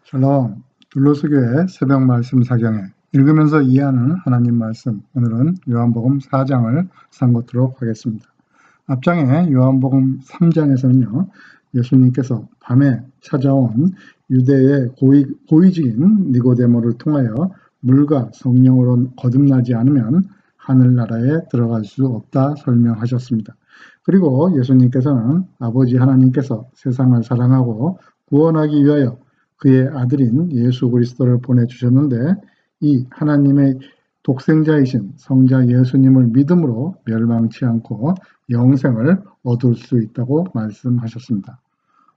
샬롬, 둘로스교회 새벽 말씀 사경에 읽으면서 이해하는 하나님 말씀, 오늘은 요한복음 4장을 상고토록 하겠습니다. 앞장에 요한복음 3장에서는요, 예수님께서 밤에 찾아온 유대의 고위직인 니고데모를 통하여 물과 성령으로 거듭나지 않으면 하늘나라에 들어갈 수 없다 설명하셨습니다. 그리고 예수님께서는 아버지 하나님께서 세상을 사랑하고 구원하기 위하여 그의 아들인 예수 그리스도를 보내주셨는데, 이 하나님의 독생자이신 성자 예수님을 믿음으로 멸망치 않고 영생을 얻을 수 있다고 말씀하셨습니다.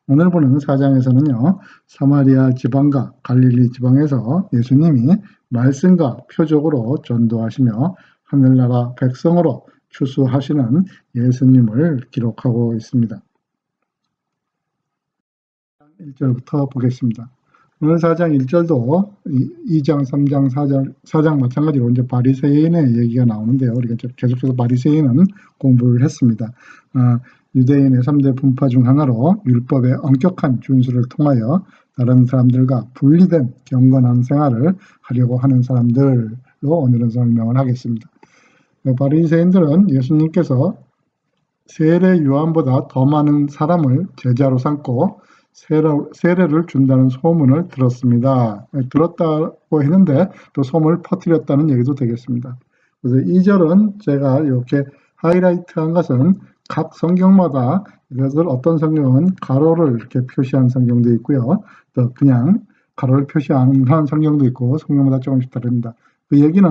오늘 보는 4장에서는요, 사마리아 지방과 갈릴리 지방에서 예수님이 말씀과 표적으로 전도하시며 하늘나라 백성으로 추수하시는 예수님을 기록하고 있습니다. 1절부터 보겠습니다. 오늘 4장 1절도 2장, 3장, 4장 마찬가지로 이제 바리새인의 얘기가 나오는데요. 우리가 계속해서 바리새인은 공부를 했습니다. 유대인의 3대 분파 중 하나로 율법의 엄격한 준수를 통하여 다른 사람들과 분리된 경건한 생활을 하려고 하는 사람들로 오늘은 설명을 하겠습니다. 바리새인들은 예수님께서 세례 요한보다 더 많은 사람을 제자로 삼고 세례를 준다는 소문을 들었습니다. 들었다고 했는데 또 소문을 퍼뜨렸다는 얘기도 되겠습니다. 그래서 2절은 제가 이렇게 하이라이트한 것은 각 성경마다 이것을 어떤 성경은 가로를 이렇게 표시한 성경도 있고요. 또 그냥 가로를 표시 안 한 성경도 있고 성경마다 조금씩 다릅니다. 그 얘기는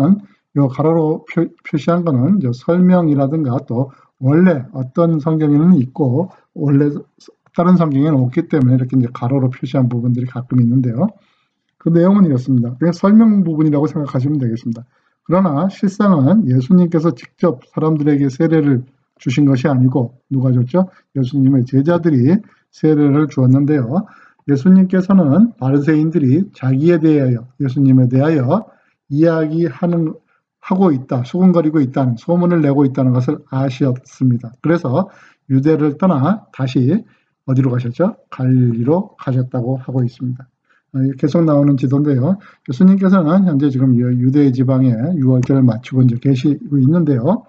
이 가로로 표시한 거는 이제 설명이라든가 또 원래 어떤 성경에는 있고 원래 다른 성경에는 없기 때문에 이렇게 이제 가로로 표시한 부분들이 가끔 있는데요. 그 내용은 이렇습니다. 그냥 설명 부분이라고 생각하시면 되겠습니다. 그러나 실상은 예수님께서 직접 사람들에게 세례를 주신 것이 아니고 누가 줬죠? 예수님의 제자들이 세례를 주었는데요. 예수님께서는 바리새인들이 자기에 대하여 예수님에 대하여 하고 있다, 수군거리고 있다는 소문을 내고 있다는 것을 아셨습니다. 그래서 유대를 떠나 다시 어디로 가셨죠? 갈릴리로 가셨다고 하고 있습니다. 계속 나오는 지도인데요. 예수님께서는 현재 지금 유대 지방에 6월절을 마치고 이제 계시고 있는데요.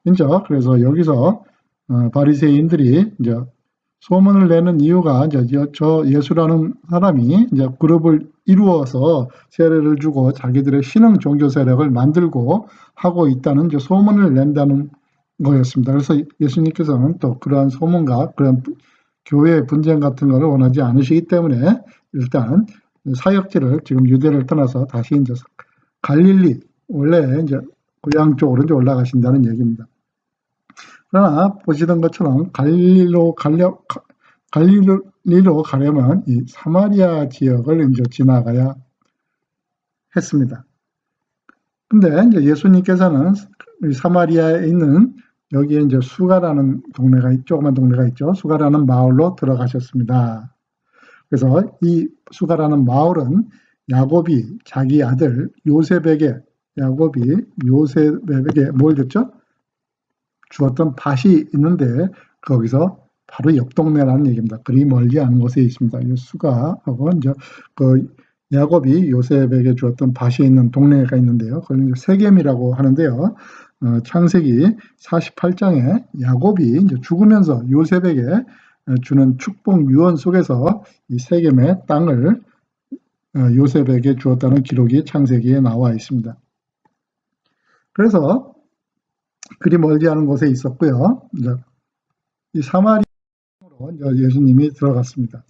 이제 그래서 여기서 바리새인들이 이제 소문을 내는 이유가 이제 저 예수라는 사람이 이제 그룹을 이루어서 세례를 주고 자기들의 신흥 종교 세력을 만들고 하고 있다는 이제 소문을 낸다는 거였습니다. 그래서 예수님께서는 또 그러한 소문과 그런 교회의 분쟁 같은 것을 원하지 않으시기 때문에 일단 사역지를 지금 유대를 떠나서 다시 이제 갈릴리, 원래 이제 고향 쪽으로 이제 올라가신다는 얘기입니다. 그러나 보시던 것처럼 갈릴리로 가려면 이 사마리아 지역을 이제 지나가야 했습니다. 근데 이제 예수님께서는 사마리아에 있는 여기에 이제 수가라는 조그만 동네가 있죠. 수가라는 마을로 들어가셨습니다. 그래서 이 수가라는 마을은 야곱이 자기 아들 요셉에게 뭘 줬죠? 주었던 밭이 있는데 거기서 바로 옆 동네라는 얘기입니다. 그리 멀지 않은 곳에 있습니다. 이 수가하고 이제 그 야곱이 요셉에게 주었던 밭이 있는 동네가 있는데요. 그걸 세겜이라고 하는데요. 창세기 48장에 야곱이 이제 죽으면서 요셉에게 주는 축복 유언 속에서 이 세겜의 땅을 요셉에게 주었다는 기록이 창세기에 나와 있습니다. 그래서 그리 멀지 않은 곳에 있었고요. 이제 이 사마리아로 예수님이 들어갔습니다.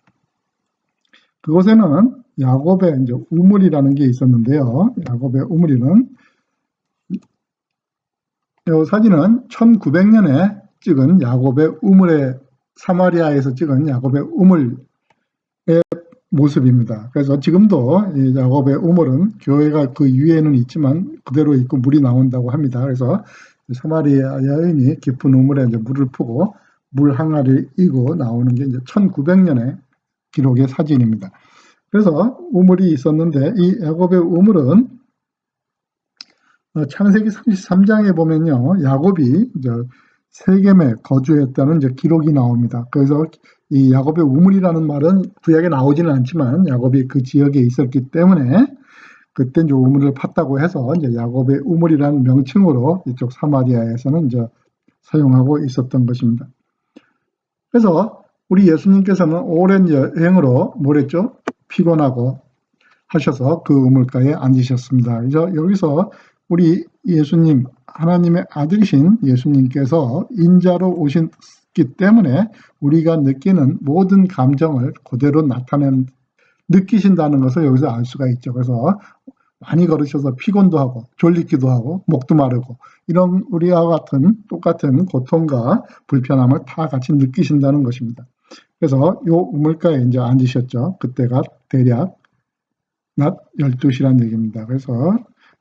그곳에는 야곱의 이제 우물이라는 게 있었는데요. 야곱의 우물이는 이 사진은 1900년에 찍은 야곱의 우물의 사마리아에서 찍은 야곱의 우물의 모습입니다. 그래서 지금도 이 야곱의 우물은 교회가 그 위에는 있지만 그대로 있고 물이 나온다고 합니다. 그래서 사마리아 여인이 깊은 우물에 이제 물을 푸고 물 항아리를 이고 나오는 게 이제 1900년의 기록의 사진입니다. 그래서 우물이 있었는데 이 야곱의 우물은 창세기 33장에 보면요, 야곱이 이제 세겜에 거주했다는 이제 기록이 나옵니다. 그래서 이 야곱의 우물이라는 말은 구약에 나오지는 않지만 야곱이 그 지역에 있었기 때문에 그때 이제 우물을 팠다고 해서 이제 야곱의 우물이라는 명칭으로 이쪽 사마리아에서는 이제 사용하고 있었던 것입니다. 그래서 우리 예수님께서는 오랜 여행으로 뭐랬죠? 피곤하고 하셔서 그 우물가에 앉으셨습니다. 그래서 여기서 우리 예수님, 하나님의 아들이신 예수님께서 인자로 오셨기 때문에 우리가 느끼는 모든 감정을 그대로 느끼신다는 것을 여기서 알 수가 있죠. 그래서 많이 걸으셔서 피곤도 하고 졸리기도 하고 목도 마르고 이런 우리와 같은 똑같은 고통과 불편함을 다 같이 느끼신다는 것입니다. 그래서 요 우물가에 이제 앉으셨죠. 그때가 대략 낮 12시란 얘기입니다. 그래서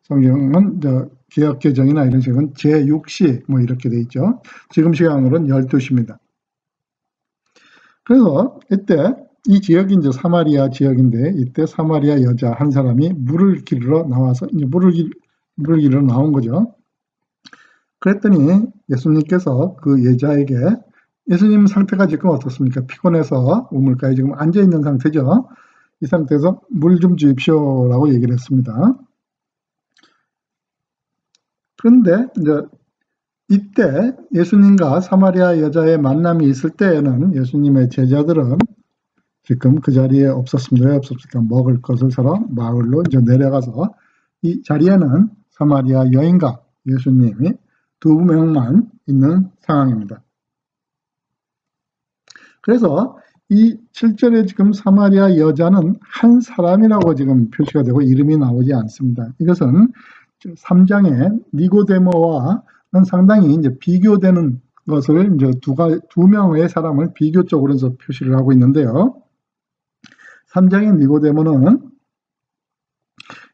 성경은 개역개정이나 이런 식은 제6시 뭐 이렇게 돼 있죠. 지금 시간으로는 12시입니다. 그래서 이때 이 지역이 이제 사마리아 지역인데 이때 사마리아 여자 한 사람이 물을 기르러 나와서 이제 물을 기르러 나온 거죠. 그랬더니 예수님께서 그 여자에게 예수님 상태가 지금 어떻습니까? 피곤해서 우물가에 지금 앉아 있는 상태죠. 이 상태에서 물 좀 주십시오라고 얘기를 했습니다. 그런데 이제 이때 예수님과 사마리아 여자의 만남이 있을 때에는 예수님의 제자들은 지금 그 자리에 없었습니다. 왜 없었을까? 먹을 것을 사러 마을로 이제 내려가서 이 자리에는 사마리아 여인과 예수님이 두 명만 있는 상황입니다. 그래서 이 7절에 지금 사마리아 여자는 한 사람이라고 지금 표시가 되고 이름이 나오지 않습니다. 이것은 3장의 니고데모와는 상당히 이제 비교되는 것을 이제 두 명의 사람을 비교적으로 해서 표시를 하고 있는데요. 3장의 니고데모는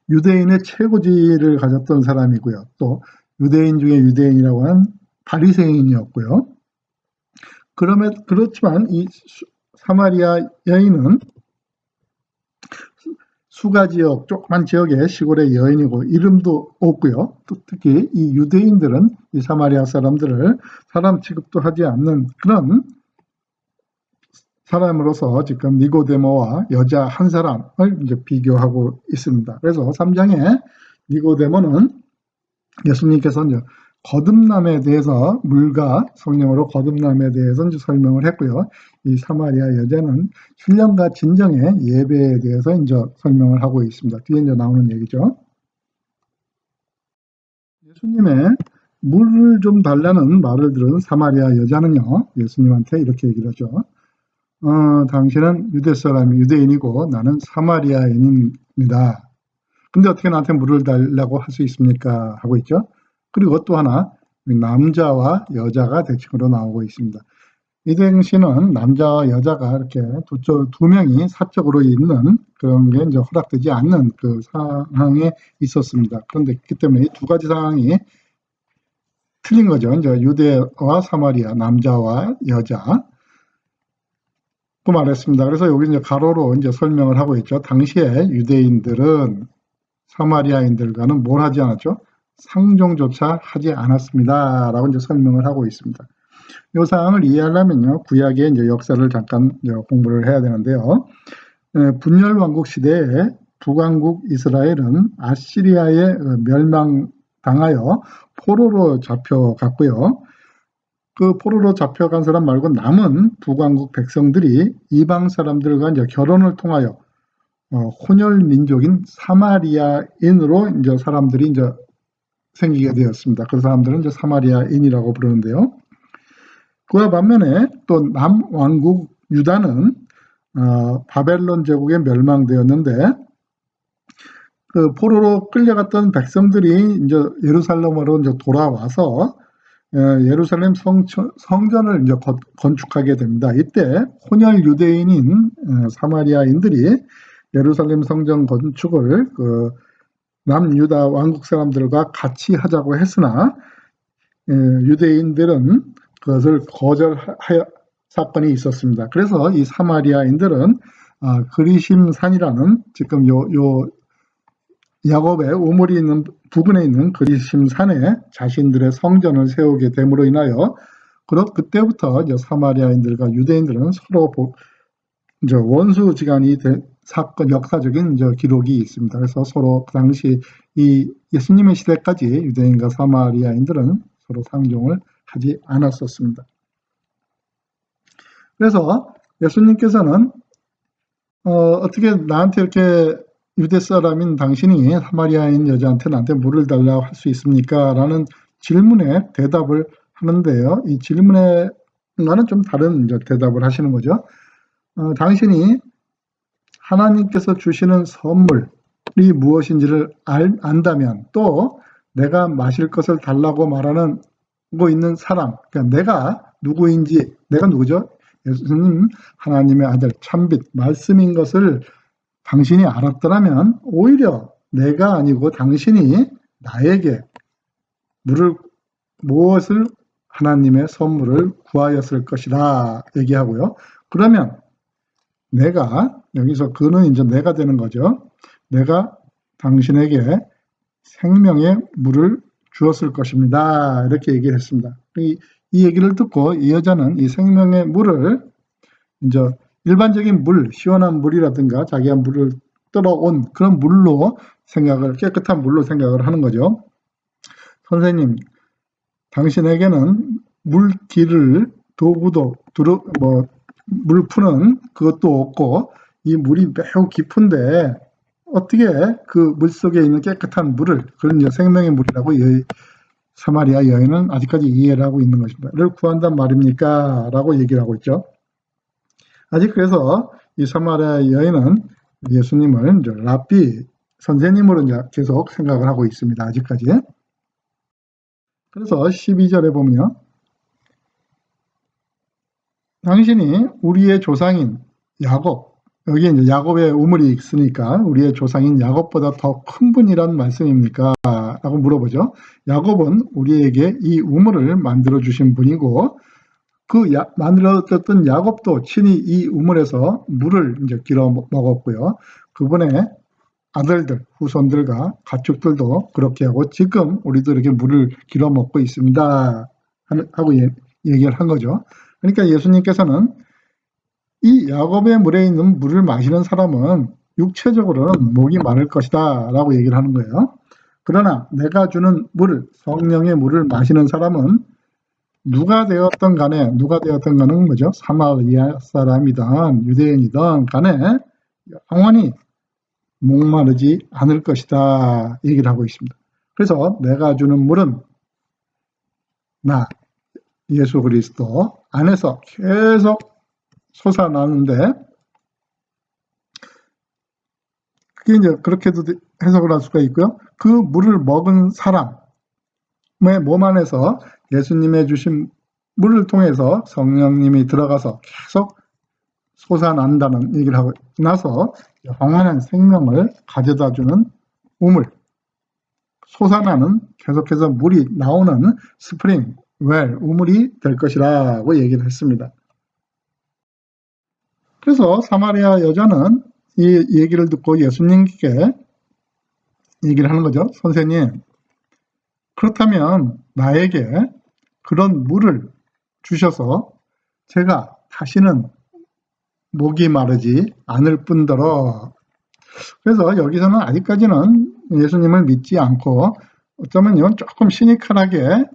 유대인의 최고지를 가졌던 사람이고요. 또 유대인 중에 유대인이라고 하는 바리새인이었고요. 그렇지만 이 사마리아 여인은 수가 지역, 조그만 지역의 시골의 여인이고 이름도 없고요. 또 특히 이 유대인들은 이 사마리아 사람들을 사람 취급도 하지 않는 그런 사람으로서 지금 니고데모와 여자 한 사람을 이제 비교하고 있습니다. 그래서 3장에 니고데모는 예수님께서 이제 거듭남에 대해서 물과 성령으로 거듭남에 대해서 이제 설명을 했고요. 이 사마리아 여자는 신령과 진정의 예배에 대해서 이제 설명을 하고 있습니다. 뒤에 이제 나오는 얘기죠. 예수님의 물을 좀 달라는 말을 들은 사마리아 여자는요, 예수님한테 이렇게 얘기를 하죠. 당신은 유대인이고 나는 사마리아인입니다. 근데 어떻게 나한테 물을 달라고 할 수 있습니까? 하고 있죠. 그리고 또 하나 남자와 여자가 대칭으로 나오고 있습니다. 이 당시는 남자와 여자가 이렇게 두 명이 사적으로 있는 그런 게 이제 허락되지 않는 그 상황에 있었습니다. 그런데 그렇기 때문에 이 두 가지 상황이 틀린 거죠. 이제 유대와 사마리아, 남자와 여자. 그 말했습니다. 그래서 여기 이제 가로로 이제 설명을 하고 있죠. 당시에 유대인들은 사마리아인들과는 뭘 하지 않았죠? 상종조차 하지 않았습니다. 라고 이제 설명을 하고 있습니다. 이 사항을 이해하려면요, 구약의 이제 역사를 잠깐 이제 공부를 해야 되는데요. 분열왕국 시대에 북왕국 이스라엘은 아시리아에 멸망당하여 포로로 잡혀갔고요. 그 포로로 잡혀간 사람 말고 남은 북왕국 백성들이 이방 사람들과 이제 결혼을 통하여 혼혈 민족인 사마리아인으로 이제 사람들이 이제 생기게 되었습니다. 그 사람들은 이제 사마리아인이라고 부르는데요. 그와 반면에 또 남왕국 유다는 바벨론 제국에 멸망되었는데 그 포로로 끌려갔던 백성들이 이제 예루살렘으로 이제 돌아와서 예루살렘 성전을 이제 건축하게 됩니다. 이때 혼혈 유대인인 사마리아인들이 예루살렘 성전 건축을 그 남유다 왕국 사람들과 같이 하자고 했으나 유대인들은 그것을 거절하여 사건이 있었습니다. 그래서 이 사마리아인들은 그리심산이라는 지금 요 야곱의 우물이 있는 부근에 있는 그리심산에 자신들의 성전을 세우게 됨으로 인하여 그때부터 이제 사마리아인들과 유대인들은 서로 이제 원수지간이 된 사건, 역사적인 이제 기록이 있습니다. 그래서 서로 그 당시 이 예수님의 시대까지 유대인과 사마리아인들은 서로 상종을 하지 않았었습니다. 그래서 예수님께서는 어떻게 나한테 이렇게 유대 사람인 당신이 사마리아인 여자한테 나한테 물을 달라고 할 수 있습니까? 라는 질문에 대답을 하는데요. 이 질문에 나는 좀 다른 이제 대답을 하시는 거죠. 당신이 하나님께서 주시는 선물이 무엇인지를 안다면, 또 내가 마실 것을 달라고 말하는 거 있는 사람, 그러니까 내가 누구인지, 내가 누구죠? 예수님 하나님의 아들 참빛 말씀인 것을 당신이 알았더라면 오히려 내가 아니고 당신이 나에게 무엇을 하나님의 선물을 구하였을 것이다 얘기하고요. 그러면 내가, 여기서 그는 이제 내가 되는 거죠. 내가 당신에게 생명의 물을 주었을 것입니다. 이렇게 얘기를 했습니다. 이 얘기를 듣고 이 여자는 이 생명의 물을 이제 일반적인 물, 시원한 물이라든가 자기가 물을 떨어온 그런 물로 깨끗한 물로 생각을 하는 거죠. 선생님, 당신에게는 물기를 도구도 물 푸는 그것도 없고 이 물이 매우 깊은데 어떻게 그 물속에 있는 깨끗한 물을, 그런 생명의 물이라고 사마리아 여인은 아직까지 이해를 하고 있는 것입니다. 를 구한단 말입니까? 라고 얘기를 하고 있죠. 아직 그래서 이 사마리아 여인은 예수님을 이제 랍비, 선생님으로 이제 계속 생각을 하고 있습니다. 아직까지. 그래서 12절에 보면 당신이 우리의 조상인 야곱, 여기에 이제 야곱의 우물이 있으니까 우리의 조상인 야곱보다 더 큰 분이란 말씀입니까? 라고 물어보죠. 야곱은 우리에게 이 우물을 만들어 주신 분이고 만들어졌던 야곱도 친히 이 우물에서 물을 이제 길어 먹었고요. 그분의 아들들, 후손들과 가축들도 그렇게 하고 지금 우리도 이렇게 물을 길어 먹고 있습니다. 하고 얘기를 한 거죠. 그러니까 예수님께서는 이 야곱의 물에 있는 물을 마시는 사람은 육체적으로는 목이 마를 것이다 라고 얘기를 하는 거예요. 그러나 내가 주는 물, 성령의 물을 마시는 사람은 누가 되었던 간에 뭐죠? 사마리아 사람이든 유대인이든 간에 영원히 목마르지 않을 것이다 얘기를 하고 있습니다. 그래서 내가 주는 물은 나 예수 그리스도 안에서 계속 솟아나는데, 그게 이제 그렇게도 해석을 할 수가 있고요. 그 물을 먹은 사람의 몸 안에서 예수님의 주신 물을 통해서 성령님이 들어가서 계속 솟아난다는 얘기를 하고 나서 영원한 생명을 가져다주는 우물, 솟아나는 계속해서 물이 나오는 스프링, 우물이 될 것이라고 얘기를 했습니다. 그래서 사마리아 여자는 이 얘기를 듣고 예수님께 얘기를 하는 거죠. 선생님, 그렇다면 나에게 그런 물을 주셔서 제가 다시는 목이 마르지 않을 뿐더러, 그래서 여기서는 아직까지는 예수님을 믿지 않고 어쩌면 조금 시니컬하게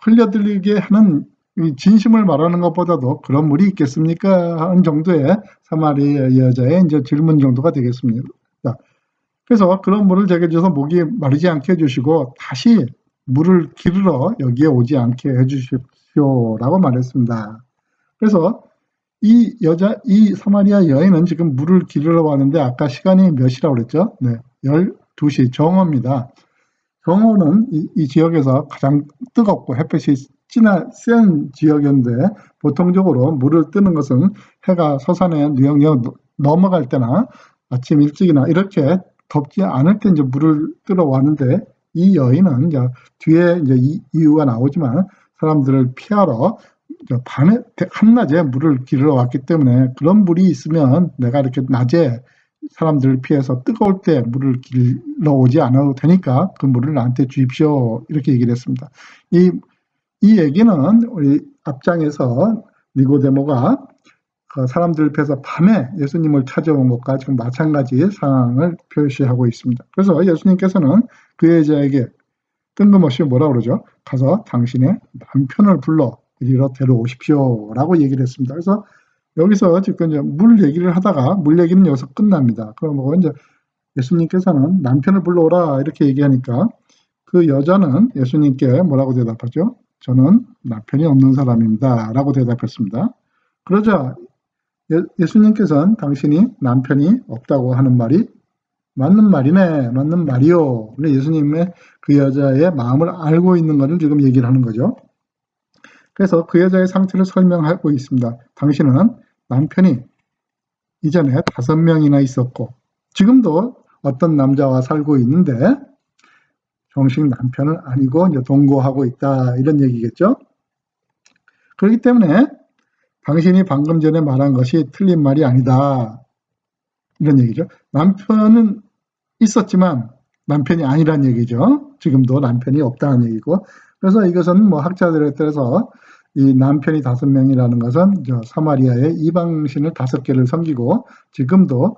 흘려들리게 하는, 진심을 말하는 것보다도 그런 물이 있겠습니까? 하는 정도의 사마리아 여자의 이제 질문 정도가 되겠습니다. 그래서 그런 물을 제게 줘서 목이 마르지 않게 해주시고 다시 물을 기르러 여기에 오지 않게 해주십시오라고 말했습니다. 그래서 이 사마리아 여인은 지금 물을 기르러 왔는데 아까 시간이 몇 시라고 그랬죠? 네, 12시 정오입니다. 정오는 이 지역에서 가장 뜨겁고 햇볕이 센 지역인데 보통적으로 물을 뜨는 것은 해가 서산에 뉘엿뉘엿 넘어갈 때나 아침 일찍이나 이렇게 덥지 않을 때 이제 물을 뜨러 왔는데, 이 여인은 이제 뒤에 이제 이유가 나오지만 사람들을 피하러 한낮에 물을 기르러 왔기 때문에 그런 물이 있으면 내가 이렇게 낮에 사람들을 피해서 뜨거울 때 물을 길러 오지 않아도 되니까 그 물을 나한테 주십시오 이렇게 얘기를 했습니다. 이 이 얘기는 우리 앞장에서 니고데모가 그 사람들 앞에서 밤에 예수님을 찾아온 것과 지금 마찬가지의 상황을 표시하고 있습니다. 그래서 예수님께서는 그 여자에게 뜬금없이 뭐라 그러죠? 가서 당신의 남편을 불러 이리로 데려오십시오 라고 얘기를 했습니다. 그래서 여기서 지금 이제 물 얘기를 하다가 물 얘기는 여기서 끝납니다. 그럼 이제 예수님께서는 남편을 불러오라 이렇게 얘기하니까 그 여자는 예수님께 뭐라고 대답하죠? 저는 남편이 없는 사람입니다 라고 대답했습니다. 그러자 예수님께서는 당신이 남편이 없다고 하는 말이 맞는 말이네, 맞는 말이요. 예수님의 그 여자의 마음을 알고 있는 것을 지금 얘기를 하는 거죠. 그래서 그 여자의 상태를 설명하고 있습니다. 당신은 남편이 이전에 5명이나 있었고 지금도 어떤 남자와 살고 있는데 정식 남편은 아니고 이제 동거하고 있다 이런 얘기겠죠. 그렇기 때문에 당신이 방금 전에 말한 것이 틀린 말이 아니다 이런 얘기죠. 남편은 있었지만 남편이 아니란 얘기죠. 지금도 남편이 없다는 얘기고. 그래서 이것은 뭐 학자들에 따라서 이 남편이 5명이라는 것은 사마리아의 이방신을 5개를 섬기고 지금도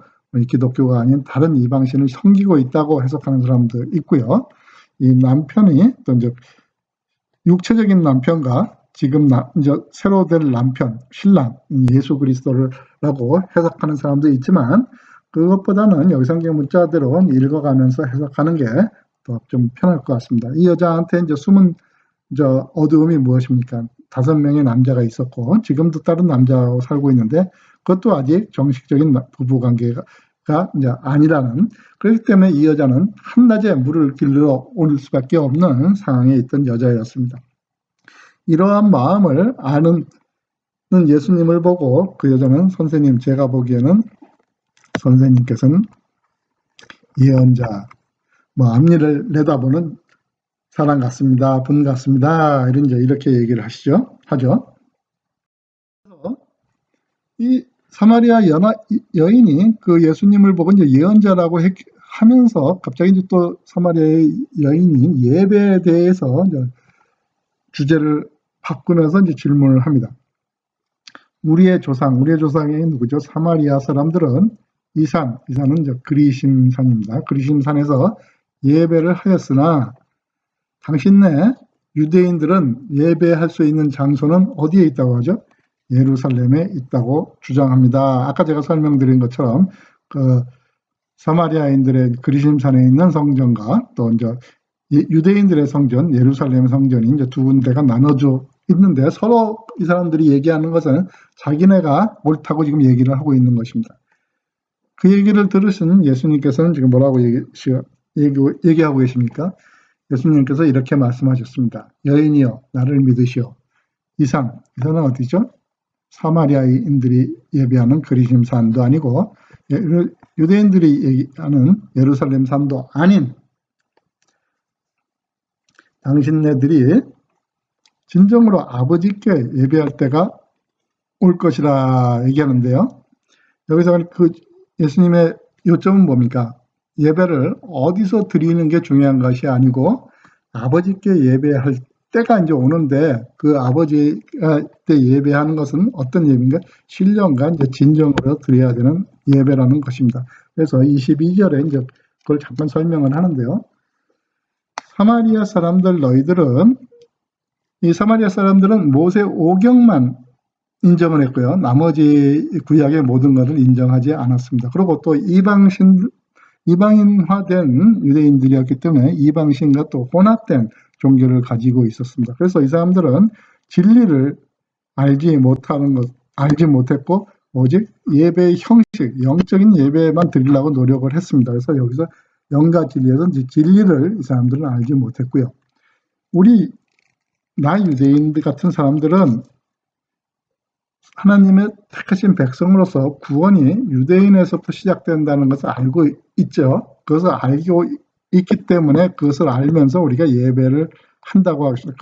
기독교가 아닌 다른 이방신을 섬기고 있다고 해석하는 사람도 있고요. 이 남편이 또 이제 육체적인 남편과 지금 이제 새로 될 남편, 신랑, 예수 그리스도라고 해석하는 사람도 있지만 그것보다는 여기 성경 문자대로 읽어가면서 해석하는 게 더 좀 편할 것 같습니다. 이 여자한테 이제 숨은 어두움이 무엇입니까? 5명의 남자가 있었고 지금도 다른 남자하고 살고 있는데 그것도 아직 정식적인 부부 관계가 이제 아니라는. 그렇기 때문에 이 여자는 한낮에 물을 길러 올 수밖에 없는 상황에 있던 여자였습니다. 이러한 마음을 아는 예수님을 보고 그 여자는 선생님, 제가 보기에는 선생님께서는 예언자, 앞니를 내다보는 사람 같습니다. 분 같습니다. 이렇게 얘기를 하죠. 이 사마리아 여인이 그 예수님을 보고 이제 예언자라고 하면서 갑자기 이제 또 사마리아의 여인이 예배에 대해서 이제 주제를 바꾸면서 이제 질문을 합니다. 우리의 조상이 누구죠? 사마리아 사람들은 이산은 이제 그리심산입니다. 그리심산에서 예배를 하였으나 당신네 유대인들은 예배할 수 있는 장소는 어디에 있다고 하죠? 예루살렘에 있다고 주장합니다. 아까 제가 설명드린 것처럼 그 사마리아인들의 그리심산에 있는 성전과 또 이제 유대인들의 성전, 예루살렘 성전이 이제 두 군데가 나눠져 있는데 서로 이 사람들이 얘기하는 것은 자기네가 옳다고 지금 얘기를 하고 있는 것입니다. 그 얘기를 들으신 예수님께서는 지금 뭐라고 얘기하고 계십니까? 예수님께서 이렇게 말씀하셨습니다. 여인이여 나를 믿으시오. 이산은 어디죠? 사마리아인들이 예배하는 그리심산도 아니고 유대인들이 얘기하는 예루살렘 산도 아닌 당신네들이 진정으로 아버지께 예배할 때가 올 것이라 얘기하는데요. 여기서 그 예수님의 요점은 뭡니까? 예배를 어디서 드리는 게 중요한 것이 아니고 아버지께 예배할 때가 이제 오는데 그 아버지가 때 예배하는 것은 어떤 예배인가? 신령과 이제 진정으로 드려야 되는 예배라는 것입니다. 그래서 22절에 이제 그걸 잠깐 설명을 하는데요. 사마리아 사람들 너희들은 이 사마리아 사람들은 모세 오경만 인정을 했고요. 나머지 구약의 모든 것을 인정하지 않았습니다. 그리고 또 이방인화된 유대인들이었기 때문에 이방신과 또 혼합된 종교를 가지고 있었습니다. 그래서 이 사람들은 진리를 알지 못했고 오직 예배의 형식, 영적인 예배만 드리려고 노력을 했습니다. 그래서 여기서 영과 진리에서 진리를 이 사람들은 알지 못했고요. 나 유대인들 같은 사람들은 하나님의 택하신 백성으로서 구원이 유대인에서부터 시작된다는 것을 알고 있죠. 그것을 알고 있기 때문에 그것을 알면서 우리가 예배를 한다고 하겠습니다.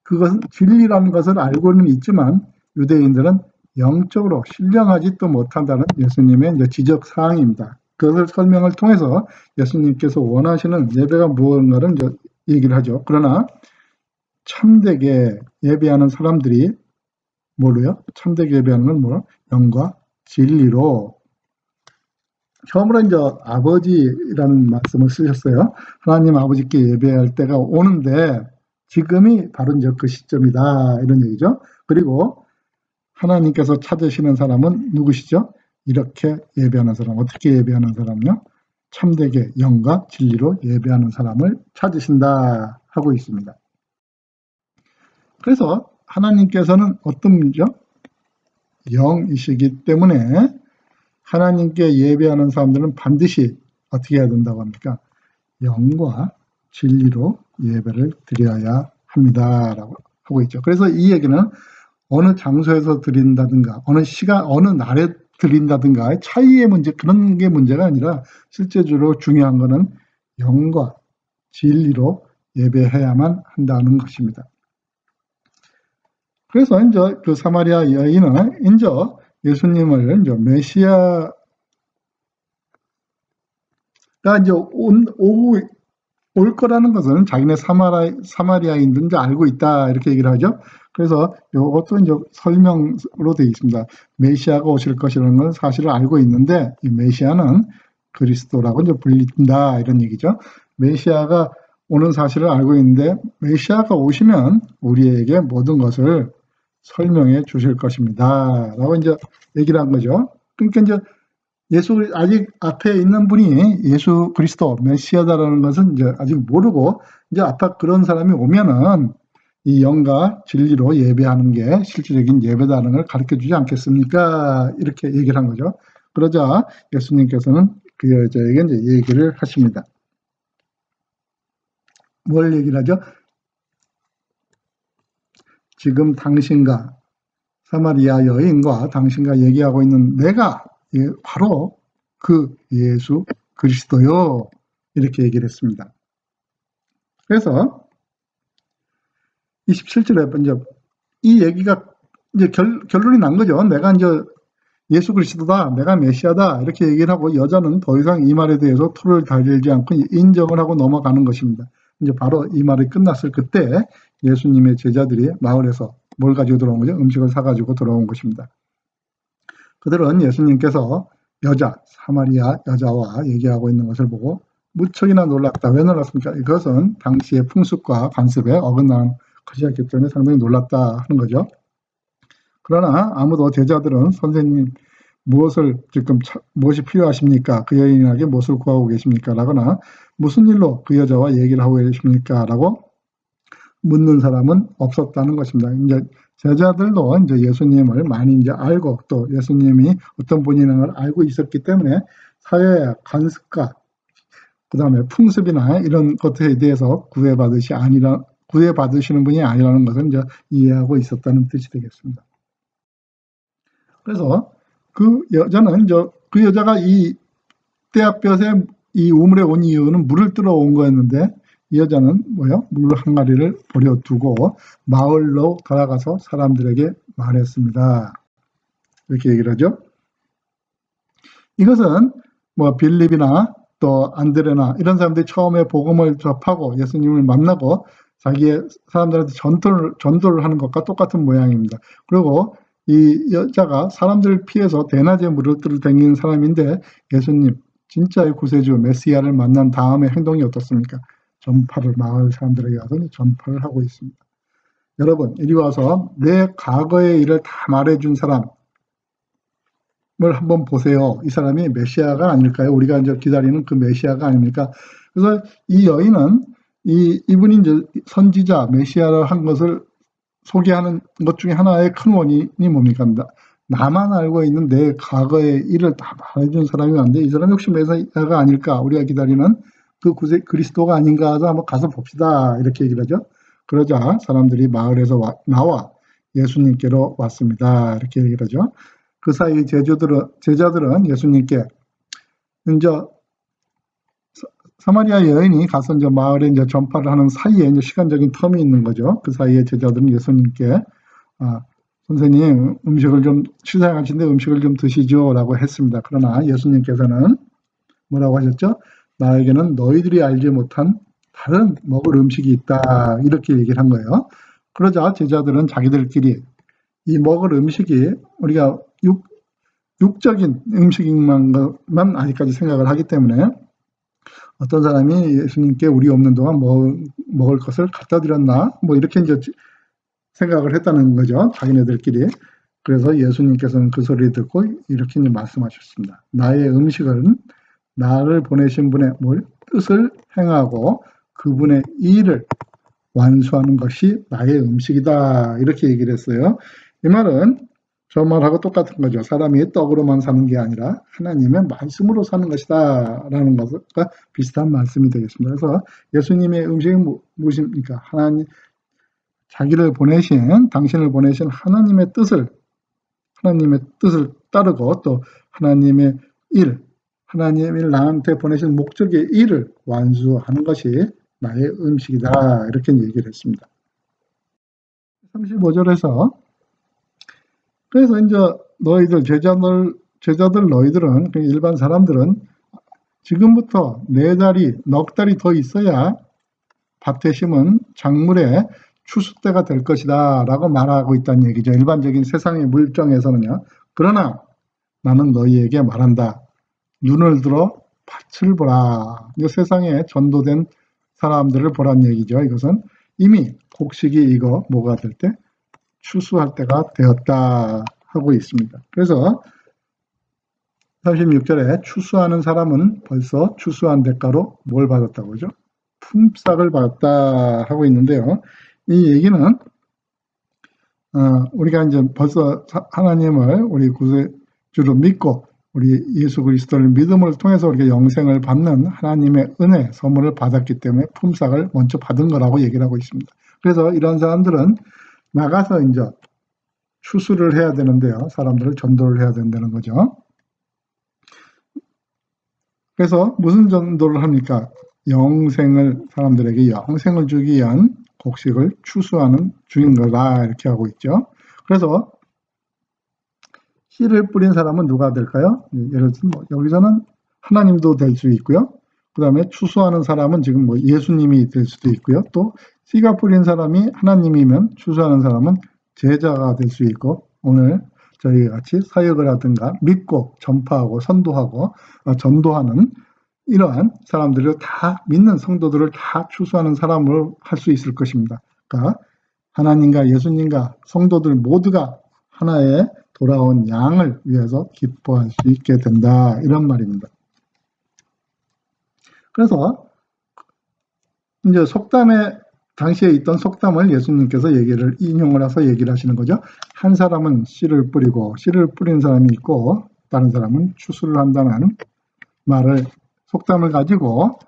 그것은 진리라는 것을 알고는 있지만 유대인들은 영적으로 신령하지도 못한다는 예수님의 이제 지적 사항입니다. 그것을 설명을 통해서 예수님께서 원하시는 예배가 무엇인가를 이제 얘기를 하죠. 그러나 참되게 예배하는 사람들이 뭐로요? 참되게 예배하는 건 뭐로? 영과 진리로. 처음으로 이제 아버지라는 말씀을 쓰셨어요. 하나님 아버지께 예배할 때가 오는데 지금이 바로 이제 그 시점이다 이런 얘기죠. 그리고 하나님께서 찾으시는 사람은 누구시죠? 이렇게 예배하는 사람. 어떻게 예배하는 사람요? 참되게 영과 진리로 예배하는 사람을 찾으신다 하고 있습니다. 그래서 하나님께서는 어떤 분이죠? 영이시기 때문에 하나님께 예배하는 사람들은 반드시 어떻게 해야 된다고 합니까? 영과 진리로 예배를 드려야 합니다라고 하고 있죠. 그래서 이 얘기는 어느 장소에서 드린다든가 어느 시간 어느 날에 드린다든가 차이의 문제 그런 게 문제가 아니라 실제적으로 중요한 거는 영과 진리로 예배해야만 한다는 것입니다. 그래서 이제 그 사마리아 여인은 이제 예수님을 이제 메시아가 이제 올 거라는 것은 자기네 사마리아인들은 이제 알고 있다 이렇게 얘기를 하죠. 그래서 이것도 이제 설명으로 되어 있습니다. 메시아가 오실 것이라는 건 사실을 알고 있는데 이 메시아는 그리스도라고 이제 불린다 이런 얘기죠. 메시아가 오는 사실을 알고 있는데 메시아가 오시면 우리에게 모든 것을 설명해 주실 것입니다. 라고 이제 얘기를 한 거죠. 그러니까 이제 아직 앞에 있는 분이 예수 그리스도 메시아다라는 것은 이제 아직 모르고 이제 앞에 그런 사람이 오면은 이 영과 진리로 예배하는 게 실질적인 예배다는 걸 가르쳐 주지 않겠습니까? 이렇게 얘기를 한 거죠. 그러자 예수님께서는 그 여자에게 이제 얘기를 하십니다. 뭘 얘기를 하죠? 지금 당신과 사마리아 여인과 당신과 얘기하고 있는 내가 바로 그 예수 그리스도요. 이렇게 얘기를 했습니다. 그래서 27절에 이제 이 얘기가 이제 결론이 난 거죠. 내가 이제 예수 그리스도다, 내가 메시아다 이렇게 얘기를 하고 여자는 더 이상 이 말에 대해서 토를 달지 않고 인정을 하고 넘어가는 것입니다. 이제 바로 이 말이 끝났을 그때 예수님의 제자들이 마을에서 뭘 가지고 들어온 거죠? 음식을 사가지고 들어온 것입니다. 그들은 예수님께서 사마리아 여자와 얘기하고 있는 것을 보고 무척이나 놀랐다. 왜 놀랐습니까? 이것은 당시의 풍습과 관습에 어긋나는 것이었기 때문에 상당히 놀랐다 하는 거죠. 그러나 아무도 제자들은 선생님 무엇이 필요하십니까? 그 여인에게 무엇을 구하고 계십니까? 라거나 무슨 일로 그 여자와 얘기를 하고 계십니까? 라고 묻는 사람은 없었다는 것입니다. 이제 제자들도 이제 예수님을 많이 이제 알고 또 예수님이 어떤 분이라는 걸 알고 있었기 때문에 사회의 관습과 그 다음에 풍습이나 이런 것에 대해서 구애받으시는 분이 아니라는 것을 이제 이해하고 있었다는 뜻이 되겠습니다. 그래서 그 여자는 이제 그 여자가 이 떼약볕에 이 우물에 온 이유는 물을 뜨러 온 거였는데 이 여자는 물 항아리를 버려두고 마을로 돌아가서 사람들에게 말했습니다. 이렇게 얘기를 하죠. 이것은 빌립이나 또 안드레나 이런 사람들이 처음에 복음을 접하고 예수님을 만나고 자기의 사람들한테 전도를 하는 것과 똑같은 모양입니다. 그리고 이 여자가 사람들을 피해서 대낮에 물을 뜨러 다니는 사람인데 예수님 진짜의 구세주 메시아를 만난 다음에 행동이 어떻습니까? 마을 사람들에게 가서 전파를 하고 있습니다. 여러분 이리 와서 내 과거의 일을 다 말해준 사람을 한번 보세요. 이 사람이 메시아가 아닐까요? 우리가 이제 기다리는 그 메시아가 아닙니까? 그래서 이 여인은 이분이 이제 선지자 메시아를 한 것을 소개하는 것 중에 하나의 큰 원인이 뭡니까? 나만 알고 있는 내 과거의 일을 다 말해준 사람이 왔는데 이 사람이 혹시 메시아가 아닐까? 우리가 기다리는 그 그리스도가 아닌가 해서 한번 가서 봅시다. 이렇게 얘기를 하죠. 그러자 사람들이 마을에서 나와 예수님께로 왔습니다. 이렇게 얘기를 하죠. 그 사이 제자들은 예수님께 이제 사마리아 여인이 가서 이제 마을에 이제 전파를 하는 사이에 이제 시간적인 텀이 있는 거죠. 그 사이에 제자들은 예수님께 선생님 음식을 좀 취사하신데 음식을 좀 드시죠라고 했습니다. 그러나 예수님께서는 뭐라고 하셨죠? 나에게는 너희들이 알지 못한 다른 먹을 음식이 있다 이렇게 얘기를 한 거예요. 그러자 제자들은 자기들끼리 이 먹을 음식이 우리가 육적인 음식만 아직까지 생각을 하기 때문에 어떤 사람이 예수님께 우리 없는 동안 먹을 것을 갖다 드렸나 뭐 이렇게 이제 생각을 했다는 거죠. 자기네들끼리. 그래서 예수님께서는 그 소리를 듣고 이렇게 이제 말씀하셨습니다. 나의 음식은 나를 보내신 분의 뜻을 행하고 그분의 일을 완수하는 것이 나의 음식이다. 이렇게 얘기를 했어요. 이 말은 저 말하고 똑같은 거죠. 사람이 떡으로만 사는 게 아니라 하나님의 말씀으로 사는 것이다. 라는 것과 비슷한 말씀이 되겠습니다. 그래서 예수님의 음식은 무엇입니까? 자기를 보내신, 당신을 보내신 하나님의 뜻을 따르고 또 하나님의 하나님이 나한테 보내신 목적의 일을 완수하는 것이 나의 음식이다. 이렇게 얘기를 했습니다. 35절에서 그래서 이제 너희들 제자들 너희들은 일반 사람들은 지금부터 4달이 넉 달이 더 있어야 밭에 심은 작물의 추수 때가 될 것이다 라고 말하고 있다는 얘기죠. 일반적인 세상의 물정에서는요. 그러나 나는 너희에게 말한다. 눈을 들어 밭을 보라. 이 세상에 전도된 사람들을 보란 얘기죠. 이것은 이미 곡식이 익어 뭐가 될 때 추수할 때가 되었다 하고 있습니다. 그래서 36절에 추수하는 사람은 벌써 추수한 대가로 뭘 받았다고 하죠? 품삯을 받았다 하고 있는데요. 이 얘기는 우리가 이제 벌써 하나님을 우리 구세주로 믿고 우리 예수 그리스도를 믿음을 통해서 우리가 영생을 받는 하나님의 은혜, 선물을 받았기 때문에 품삯을 먼저 받은 거라고 얘기를 하고 있습니다. 그래서 이런 사람들은 나가서 이제 추수를 해야 되는데요. 사람들을 전도를 해야 된다는 거죠. 그래서 무슨 전도를 합니까? 사람들에게 영생을 주기 위한 곡식을 추수하는 중인 거다 이렇게 하고 있죠. 그래서 씨를 뿌린 사람은 누가 될까요? 예를 들면 여기서는 하나님도 될 수 있고요. 그 다음에 추수하는 사람은 지금 예수님이 될 수도 있고요. 또 씨가 뿌린 사람이 하나님이면 추수하는 사람은 제자가 될 수 있고 오늘 저희 같이 사역을 하든가 믿고 전파하고 선도하고 전도하는 이러한 사람들을 다 믿는 성도들을 다 추수하는 사람으로 할 수 있을 것입니다. 그러니까 하나님과 예수님과 성도들 모두가 하나의 돌아온 양을 위해서 기뻐할 수 있게 된다 이런 말입니다. 그래서 이제 당시에 있던 속담을 예수님께서 인용을 해서 얘기를 하시는 거죠. 한 사람은 씨를 뿌리고 씨를 뿌린 사람이 있고 다른 사람은 추수를 한다는 속담을 가지고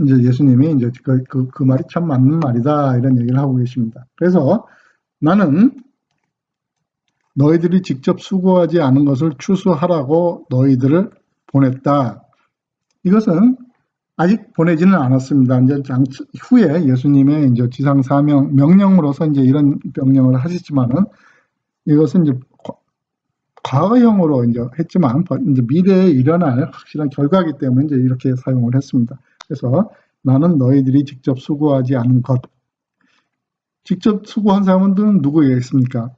이제 예수님이 이제 그 말이 참 맞는 말이다 이런 얘기를 하고 계십니다. 그래서 나는 너희들이 직접 수고하지 않은 것을 추수하라고 너희들을 보냈다. 이것은 아직 보내지는 않았습니다. 이제 후에 예수님의 이제 지상 사명 명령으로서 이제 이런 명령을 하셨지만은 이것은 이제 과거형으로 이제 했지만 이제 미래에 일어날 확실한 결과이기 때문에 이제 이렇게 사용을 했습니다. 그래서 나는 너희들이 직접 수고하지 않은 것. 직접 수고한 사람들은 누구겠습니까?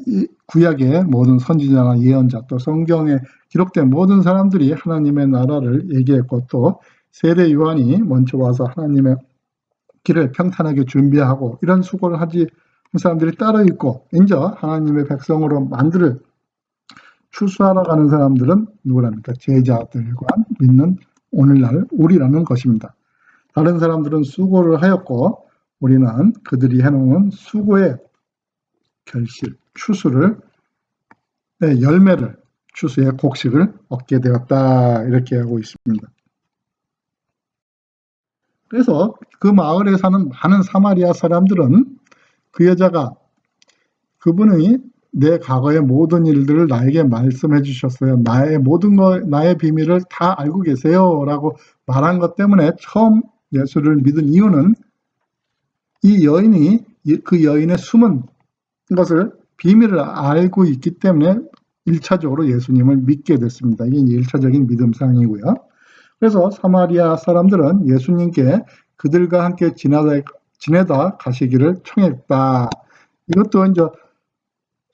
이 구약의 모든 선지자나 예언자 또 성경에 기록된 모든 사람들이 하나님의 나라를 얘기했고 또 세례 요한이 먼저 와서 하나님의 길을 평탄하게 준비하고 이런 수고를 하지 사람들이 따로 있고 이제 하나님의 백성으로 추수하러 가는 사람들은 누구랍니까? 제자들과 믿는 오늘날 우리라는 것입니다. 다른 사람들은 수고를 하였고 우리는 그들이 해놓은 수고의 결실, 추수의 곡식을 얻게 되었다 이렇게 하고 있습니다. 그래서 그 마을에 사는 많은 사마리아 사람들은 그분이 내 과거의 모든 일들을 나에게 말씀해 주셨어요. 나의 비밀을 다 알고 계세요 라고 말한 것 때문에 처음 예수를 믿은 이유는 그 여인의 숨은 것을 비밀을 알고 있기 때문에 1차적으로 예수님을 믿게 됐습니다. 이게 1차적인 믿음상이고요. 그래서 사마리아 사람들은 예수님께 그들과 함께 지내다 가시기를 청했다. 이것도 이제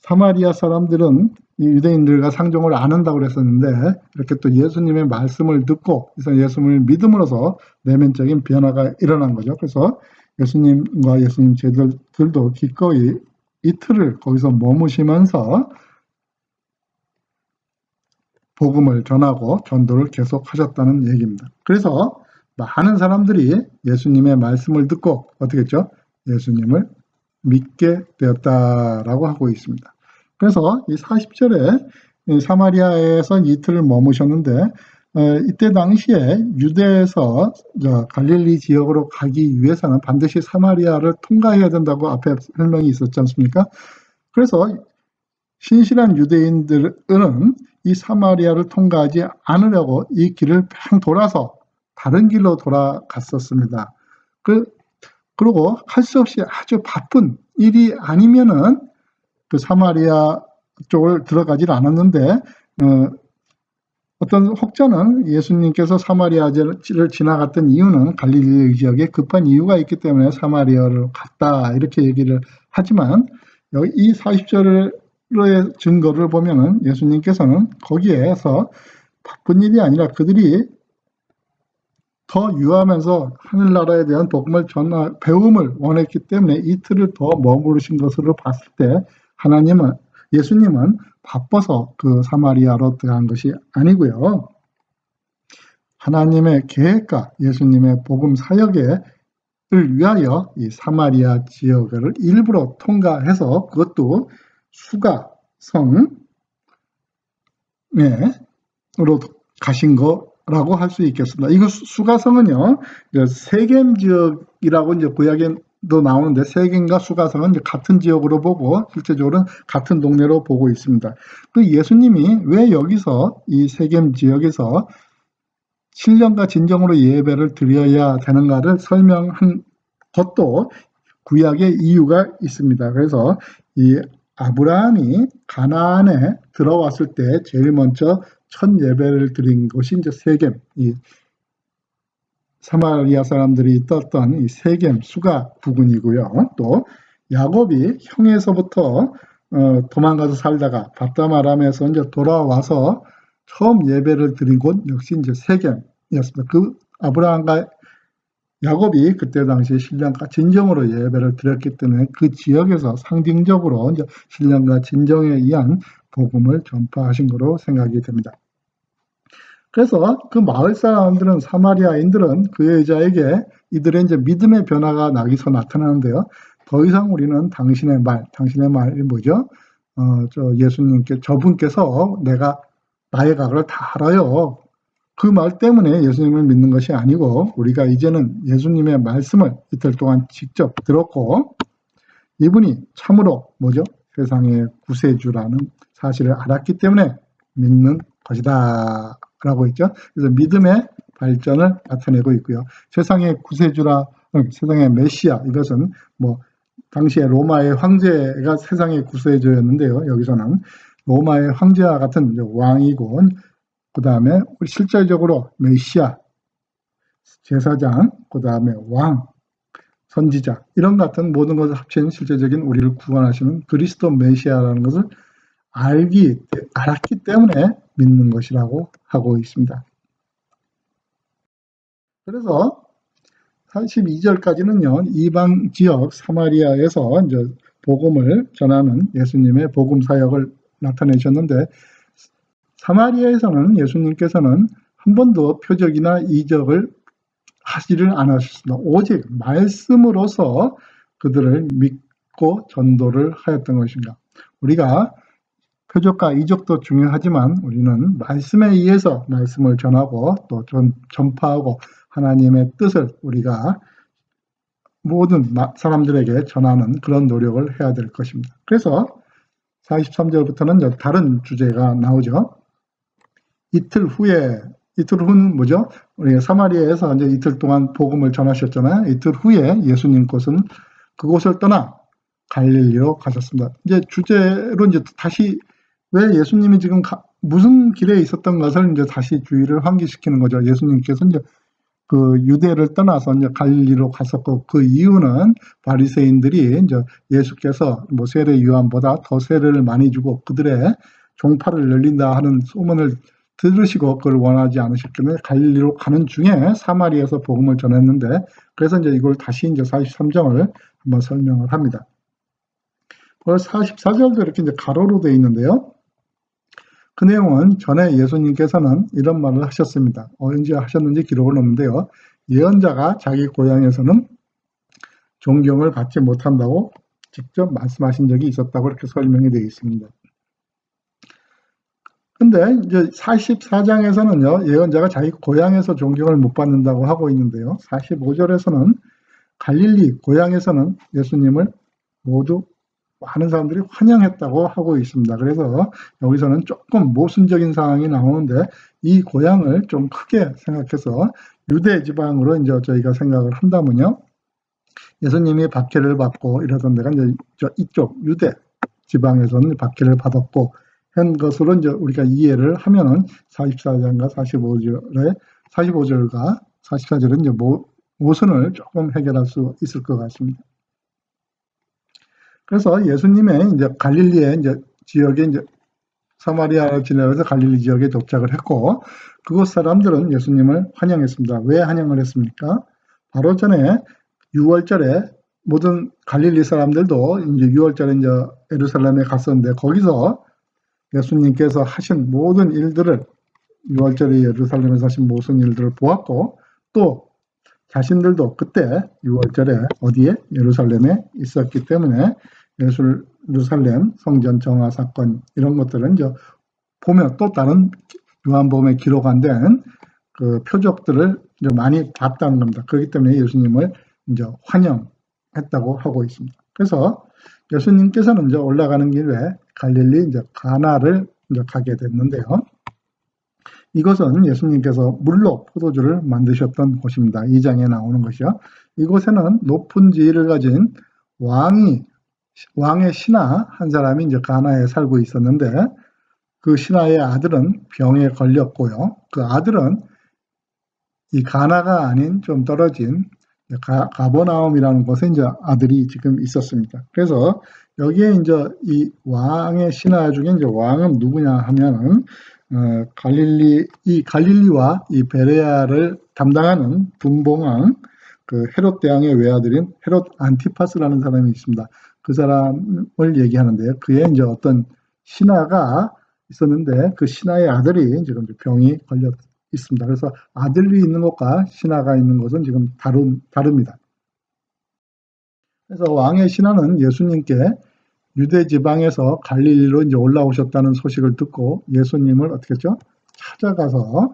사마리아 사람들은 이 유대인들과 상종을 안 한다고 그랬었는데 이렇게 또 예수님의 말씀을 듣고 그래서 예수님을 믿음으로써 내면적인 변화가 일어난 거죠. 그래서 예수님과 예수님 제자들도 기꺼이 이틀을 거기서 머무시면서 복음을 전하고 전도를 계속하셨다는 얘기입니다. 그래서 많은 사람들이 예수님의 말씀을 듣고 어떻게 했죠? 예수님을 믿게 되었다라고 하고 있습니다. 그래서 이 40절에 사마리아에서 이틀을 머무셨는데 이때 당시에 유대에서 갈릴리 지역으로 가기 위해서는 반드시 사마리아를 통과해야 된다고 앞에 설명이 있었지 않습니까? 그래서 신실한 유대인들은 이 사마리아를 통과하지 않으려고 이 길을 팽 돌아서 다른 길로 돌아갔었습니다. 그리고 할 수 없이 아주 바쁜 일이 아니면은 그 사마리아 쪽을 들어가질 않았는데 어떤 혹자는 예수님께서 사마리아를 지나갔던 이유는 갈릴리 지역에 급한 이유가 있기 때문에 사마리아를 갔다 이렇게 얘기를 하지만 여기 이 40절의 증거를 보면은 예수님께서는 거기에서 바쁜 일이 아니라 그들이 더 유하면서 하늘나라에 대한 복음을 배움을 원했기 때문에 이틀을 더 머무르신 것으로 봤을 때 예수님은 바빠서 그 사마리아로 들어간 것이 아니고요. 하나님의 계획과 예수님의 복음 사역을 위하여 이 사마리아 지역을 일부러 통과해서 그것도 수가성으로 가신 거라고 할 수 있겠습니다. 이거 수가성은요, 세겜 지역이라고 이제 구약에도 나오는데 세겜과 수가성은 이제 같은 지역으로 보고 실제적으로는 같은 동네로 보고 있습니다. 그 예수님이 왜 여기서 이 세겜 지역에서 신령과 진정으로 예배를 드려야 되는가를 설명한 것도 구약의 이유가 있습니다. 그래서 이 아브라함이 가나안에 들어왔을 때 제일 먼저 첫 예배를 드린 곳이 이제 세겜, 이 사마리아 사람들이 떴던 이 세겜 수가 부근이고요. 또 야곱이 형에서부터 도망가서 살다가 바다마람에서 이제 돌아와서 처음 예배를 드린 곳 역시 이제 세겜이었습니다. 그 아브라함과 야곱이 그때 당시에 신령과 진정으로 예배를 드렸기 때문에 그 지역에서 상징적으로 이제 신령과 진정에 의한 복음을 전파하신 것으로 생각이 됩니다. 그래서 그 마을 사람들은 사마리아인들은 그 여자에게 이들의 이제 믿음의 변화가 나기서 나타나는데요. 더 이상 우리는 당신의 말이 뭐죠? 저분께서 나의 각을 다 알아요. 그 말 때문에 예수님을 믿는 것이 아니고 우리가 이제는 예수님의 말씀을 이틀 동안 직접 들었고 이분이 참으로 세상의 구세주라는 사실을 알았기 때문에 믿는 것이다 라고 했죠. 그래서 믿음의 발전을 나타내고 있고요. 세상의 구세주라, 세상의 메시아, 이것은 당시에 로마의 황제가 세상의 구세주였는데요. 여기서는 로마의 황제와 같은 왕이고 그 다음에 실질적으로 메시아, 제사장, 그 다음에 왕, 선지자 이런 같은 모든 것을 합친 실제적인 우리를 구원하시는 그리스도 메시아라는 것을 알았기 때문에 믿는 것이라고 하고 있습니다. 그래서 42절까지는요, 이방 지역 사마리아에서 이제 복음을 전하는 예수님의 복음 사역을 나타내셨는데 사마리아에서는 예수님께서는 한 번도 표적이나 이적을 하지를 않으셨습니다. 오직 말씀으로서 그들을 믿고 전도를 하였던 것입니다. 우리가 표적과 이적도 중요하지만 우리는 말씀에 의해서 말씀을 전하고 또 전파하고 하나님의 뜻을 우리가 모든 사람들에게 전하는 그런 노력을 해야 될 것입니다. 그래서 43절부터는 다른 주제가 나오죠. 이틀 후는 뭐죠? 우리 사마리아에서 이제 이틀 동안 복음을 전하셨잖아요. 이틀 후에 예수님 그곳을 떠나 갈릴리로 가셨습니다. 이제 주제로 이제 다시 왜 예수님이 지금 무슨 길에 있었던 것을 이제 다시 주의를 환기시키는 거죠. 예수님께서 이제 그 유대를 떠나서 이제 갈릴리로 갔었고, 그 이유는 바리새인들이 이제 예수께서 뭐 세례 요한보다 더 세례를 많이 주고 그들의 종파를 열린다 하는 소문을 들으시고 그걸 원하지 않으셨기 갈릴리로 가는 중에 사마리아에서 복음을 전했는데, 그래서 이제 이걸 다시 이제 43장을 한번 설명을 합니다. 그 44절도 이렇게 이제 가로로 되어 있는데요. 그 내용은 전에 예수님께서는 이런 말을 하셨습니다. 언제 하셨는지 기록은 없는데요. 예언자가 자기 고향에서는 존경을 받지 못한다고 직접 말씀하신 적이 있었다고 이렇게 설명이 되어 있습니다. 근데 이제 44장에서는요, 예언자가 자기 고향에서 존경을 못 받는다고 하고 있는데요. 45절에서는 갈릴리 고향에서는 예수님을 모두 많은 사람들이 환영했다고 하고 있습니다. 그래서 여기서는 조금 모순적인 상황이 나오는데, 이 고향을 좀 크게 생각해서 유대 지방으로 이제 저희가 생각을 한다면요, 예수님이 박해를 받고 이러던 데가 이제 이쪽 유대 지방에서는 박해를 받았고 한 것으로 이제 우리가 이해를 하면은 44장과 45절과 44절은 이제 모순을 조금 해결할 수 있을 것 같습니다. 그래서 예수님의 이제 갈릴리의 이제 지역에 이제 사마리아를 지나서 갈릴리 지역에 도착을 했고, 그곳 사람들은 예수님을 환영했습니다. 왜 환영을 했습니까? 바로 전에 6월절에 모든 갈릴리 사람들도 이제 6월절에 이제 예루살렘에 갔었는데, 거기서 예수님께서 하신 모든 일들을 6월절에 예루살렘에서 하신 모든 일들을 보았고, 또 자신들도 그때 6월절에 어디에? 예루살렘에 있었기 때문에 예루살렘 성전 정화 사건 이런 것들은 이제 보면 또 다른 요한복음에 기록 안 된 그 표적들을 이제 많이 봤다는 겁니다. 그렇기 때문에 예수님을 이제 환영했다고 하고 있습니다. 그래서 예수님께서는 이제 올라가는 길에 갈릴리 이제 가나를 이제 가게 됐는데요. 이것은 예수님께서 물로 포도주를 만드셨던 곳입니다. 2장에 나오는 것이요. 이곳에는 높은 지위를 가진 왕의 신하 한 사람이 이제 가나에 살고 있었는데, 그 신하의 아들은 병에 걸렸고요. 그 아들은 이 가나가 아닌 좀 떨어진 가버나움이라는 곳에 이제 아들이 지금 있었습니다. 그래서 여기에 이제 이 왕의 신하 중에 이제 왕은 누구냐 하면은 갈릴리와 이 베레아를 담당하는 분봉왕 그 헤롯 대왕의 외아들인 헤롯 안티파스라는 사람이 있습니다. 그 사람을 얘기하는데요. 그의 이제 어떤 신하가 있었는데 그 신하의 아들이 지금 병이 걸려 있습니다. 그래서 아들이 있는 것과 신하가 있는 것은 지금 다릅니다. 그래서 왕의 신하는 예수님께 유대 지방에서 갈릴리로 이제 올라오셨다는 소식을 듣고 예수님을 어떻게 했죠? 찾아가서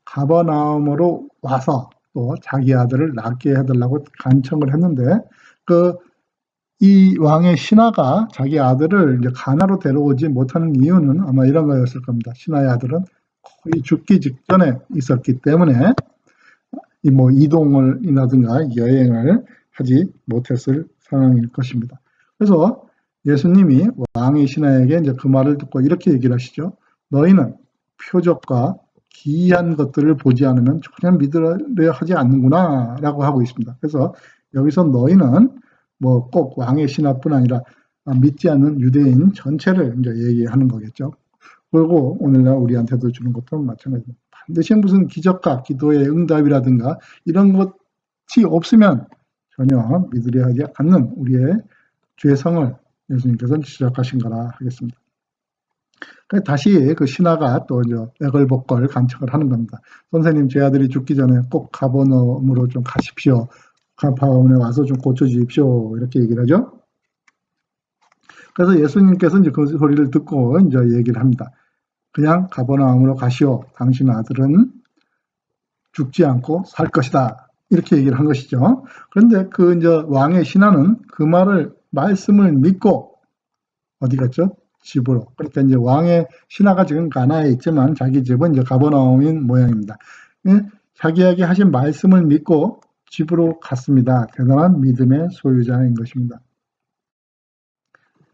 가버나움으로 와서 또 자기 아들을 낳게 해달라고 간청을 했는데, 이 왕의 신하가 자기 아들을 이제 가나로 데려오지 못하는 이유는 아마 이런 거였을 겁니다. 신하의 아들은 거의 죽기 직전에 있었기 때문에 뭐 이동을이라든가 여행을 하지 못했을 상황일 것입니다. 그래서 예수님이 왕의 신하에게 이제 그 말을 듣고 이렇게 얘기를 하시죠. 너희는 표적과 기이한 것들을 보지 않으면 전혀 믿으려 하지 않는구나 라고 하고 있습니다. 그래서 여기서 너희는 뭐 꼭 왕의 신하뿐 아니라 믿지 않는 유대인 전체를 이제 얘기하는 거겠죠. 그리고 오늘날 우리한테도 주는 것도 마찬가지입니다. 반드시 무슨 기적과 기도의 응답이라든가 이런 것이 없으면 전혀 믿으려 하지 않는 우리의 죄성을 예수님께서는 지적하신 거라 하겠습니다. 다시 그 신하가 또 이제 애걸복걸 간청을 하는 겁니다. 선생님, 제 아들이 죽기 전에 꼭 가버나움으로 좀 가십시오. 가버나움에 와서 좀 고쳐주십시오. 이렇게 얘기를 하죠. 그래서 예수님께서 이제 그 소리를 듣고 이제 얘기를 합니다. 그냥 가버나움으로 가시오. 당신 아들은 죽지 않고 살 것이다. 이렇게 얘기를 한 것이죠. 그런데 그 이제 왕의 신하는 그 말씀을 믿고 어디 갔죠? 집으로. 그러니까 이제 왕의 신하가 지금 가나에 있지만 자기 집은 이제 가버나움인 모양입니다. 자기에게 하신 말씀을 믿고 집으로 갔습니다. 대단한 믿음의 소유자인 것입니다.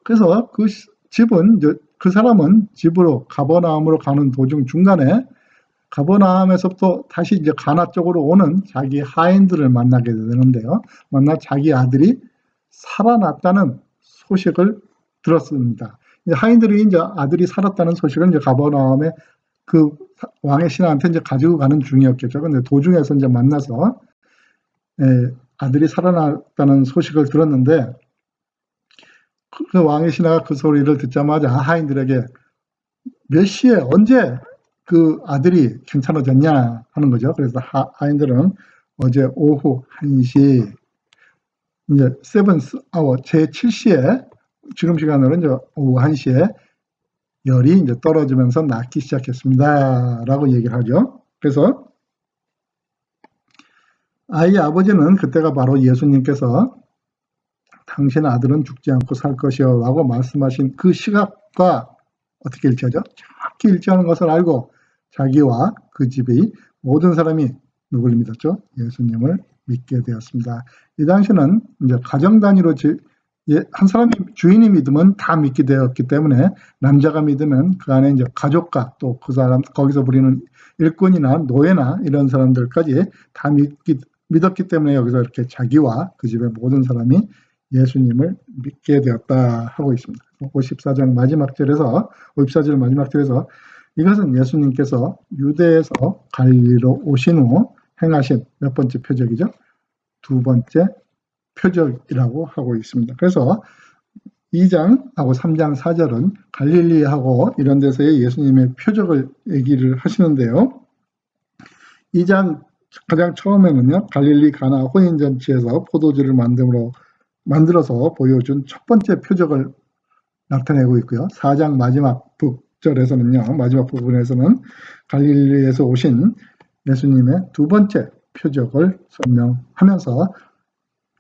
그래서 그 집은 이제 그 사람은 집으로 가버나움으로 가는 도중 중간에 가버나움에서부터 다시 이제 가나 쪽으로 오는 자기 하인들을 만나게 되는데요. 만나 자기 아들이 살아났다는 소식을 들었습니다. 하인들이 이제 아들이 살았다는 소식을 이제 가버나움에 그 왕의 신하한테 이제 가지고 가는 중이었겠죠. 근데 도중에서 이제 만나서 아들이 살아났다는 소식을 들었는데 그 왕의 신하가 그 소리를 듣자마자 하인들에게 몇 시에 언제 그 아들이 괜찮아졌냐 하는 거죠. 그래서 하인들은 어제 오후 1시 이제 세븐스 아워 제 7시에 지금 시간으로 이제 오후 1시에 열이 이제 떨어지면서 낫기 시작했습니다라고 얘기를 하죠. 그래서 아이의 아버지는 그때가 바로 예수님께서 당신 아들은 죽지 않고 살 것이요 라고 말씀하신 그 시각과 어떻게 일치하죠? 정확히 일치하는 것을 알고 자기와 그 집의 모든 사람이 누굴 믿었죠? 예수님을 믿게 되었습니다. 이 당시는 이제 가정 단위로 한 사람이 주인이 믿으면 다 믿게 되었기 때문에 남자가 믿으면 그 안에 이제 가족과 또 그 사람 거기서 부리는 일꾼이나 노예나 이런 사람들까지 다 믿었기 때문에 여기서 이렇게 자기와 그 집의 모든 사람이 예수님을 믿게 되었다 하고 있습니다. 54장 마지막 절에서 54절 마지막 절에서 이것은 예수님께서 유대에서 갈릴리로 오신 후 행하신 몇 번째 표적이죠? 두 번째 표적이라고 하고 있습니다. 그래서 2장하고 3장 4절은 갈릴리하고 이런 데서의 예수님의 표적을 얘기를 하시는데요. 2장 가장 처음에는요. 갈릴리 가나 혼인잔치에서 포도주를 만들어서 보여준 첫 번째 표적을 나타내고 있고요. 4장 마지막 북절에서는요. 마지막 부분에서는 갈릴리에서 오신 예수님의 두 번째 표적을 설명하면서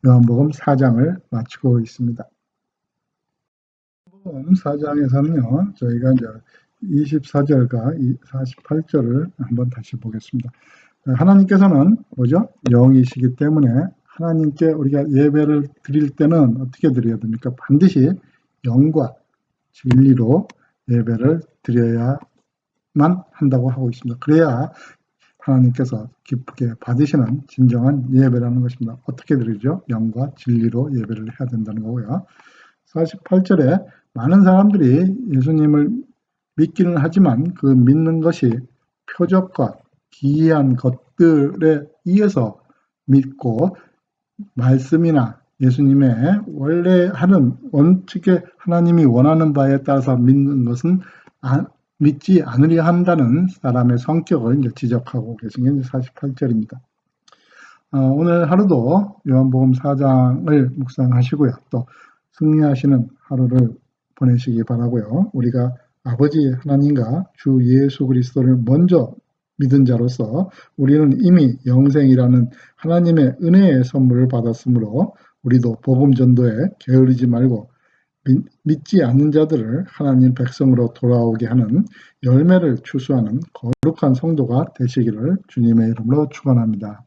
요한복음 4장을 마치고 있습니다. 요한복음 4장에서는요. 저희가 이제 24절과 48절을 한번 다시 보겠습니다. 하나님께서는 뭐죠? 영이시기 때문에 하나님께 우리가 예배를 드릴 때는 어떻게 드려야 됩니까? 반드시 영과 진리로 예배를 드려야만 한다고 하고 있습니다. 그래야 하나님께서 기쁘게 받으시는 진정한 예배라는 것입니다. 어떻게 드리죠? 영과 진리로 예배를 해야 된다는 거고요. 48절에 많은 사람들이 예수님을 믿기는 하지만 그 믿는 것이 표적과 기이한 것들에 의해서 믿고 말씀이나 예수님의 원래 하는 원칙에 하나님이 원하는 바에 따라서 믿는 것은 믿지 않으려 한다는 사람의 성격을 이제 지적하고 계신 게 48절입니다. 오늘 하루도 요한복음 4장을 묵상하시고요. 또 승리하시는 하루를 보내시기 바라고요. 우리가 아버지 하나님과 주 예수 그리스도를 먼저 믿은 자로서 우리는 이미 영생이라는 하나님의 은혜의 선물을 받았으므로 우리도 복음 전도에 게으르지 말고 믿지 않는 자들을 하나님 백성으로 돌아오게 하는 열매를 추수하는 거룩한 성도가 되시기를 주님의 이름으로 축원합니다.